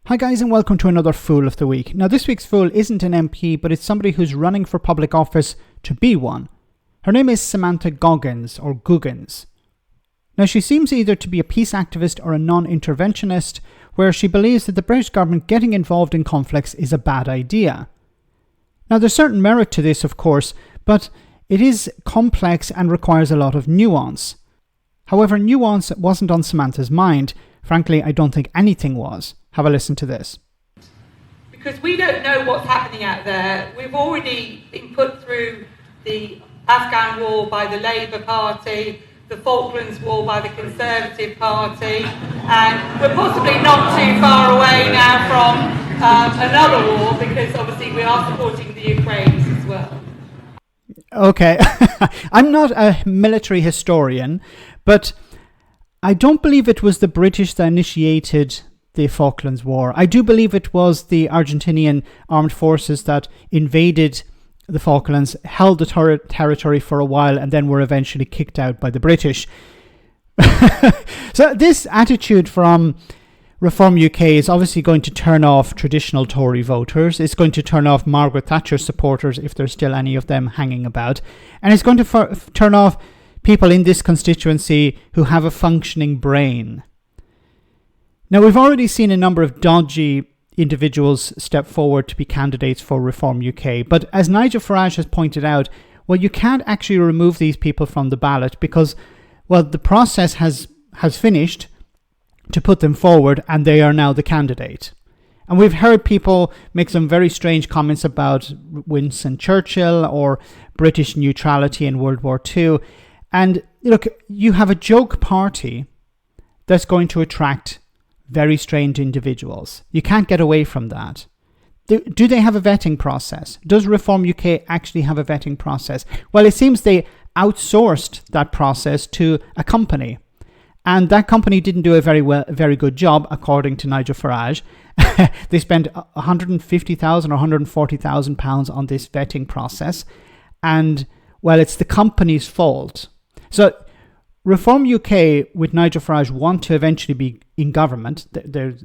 Hi guys, and welcome to another Fool of the Week. Now this week's Fool isn't an MP, but it's somebody who's running for public office to be one. Her name is Samantha Goggins. Now she seems either to be a peace activist or a non-interventionist, where she believes that the British government getting involved in conflicts is a bad idea. Now there's certain merit to this, of course, but it is complex and requires a lot of nuance. However, nuance wasn't on Samantha's mind. Frankly, I don't think anything was. Have a listen to this. Because we don't know what's happening out there. We've already been put through the Afgan war by the Labour Party, the Falklands war by the Conservative Party, and we're possibly not too far away now from another war, because obviously we are supporting the Ukrainians as well. Okay, I'm not a military historian, but I don't believe it was the British that initiated the Falklands War. I do believe it was the Argentinian armed forces that invaded the Falklands, held the territory for a while, and then were eventually kicked out by the British. So this attitude from Reform UK is obviously going to turn off traditional Tory voters. It's going to turn off Margaret Thatcher supporters, if there's still any of them hanging about. And it's going to turn off people in this constituency who have a functioning brain. Now, we've already seen a number of dodgy individuals step forward to be candidates for Reform UK. But as Nigel Farage has pointed out, well, you can't actually remove these people from the ballot because, well, the process has finished to put them forward and they are now the candidate. And we've heard people make some very strange comments about Winston Churchill or British neutrality in World War II. And look, you have a joke party that's going to attract very strange individuals. You can't get away from that. Do they have a vetting process? Does Reform UK actually have a vetting process? Well, it seems they outsourced that process to a company. And that company didn't do a very good job, according to Nigel Farage. They spent £150,000 or £140,000 on this vetting process. And, well, it's the company's fault. So Reform UK with Nigel Farage want to eventually be in government.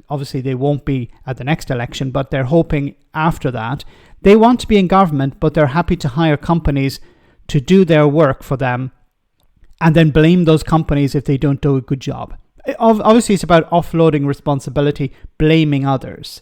Obviously, they won't be at the next election, but they're hoping after that. They want to be in government, but they're happy to hire companies to do their work for them and then blame those companies if they don't do a good job. Obviously, it's about offloading responsibility, blaming others.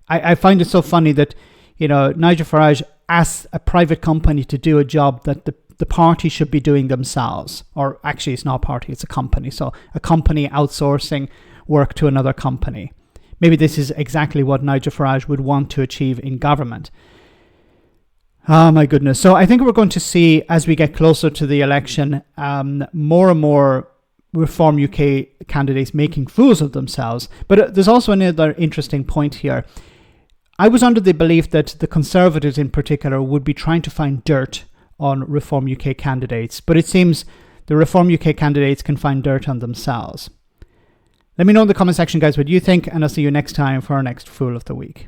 I find it so funny that, Nigel Farage asks a private company to do a job that the party should be doing themselves. Or actually, it's not a party, it's a company. So a company outsourcing work to another company. Maybe this is exactly what Nigel Farage would want to achieve in government. Oh my goodness. So I think we're going to see, as we get closer to the election, more and more Reform UK candidates making fools of themselves. But there's also another interesting point here. I was under the belief that the Conservatives in particular would be trying to find dirt on Reform UK candidates, but it seems the Reform UK candidates can find dirt on themselves. Let me know in the comment section, guys, what you think, and I'll see you next time for our next Fool of the Week.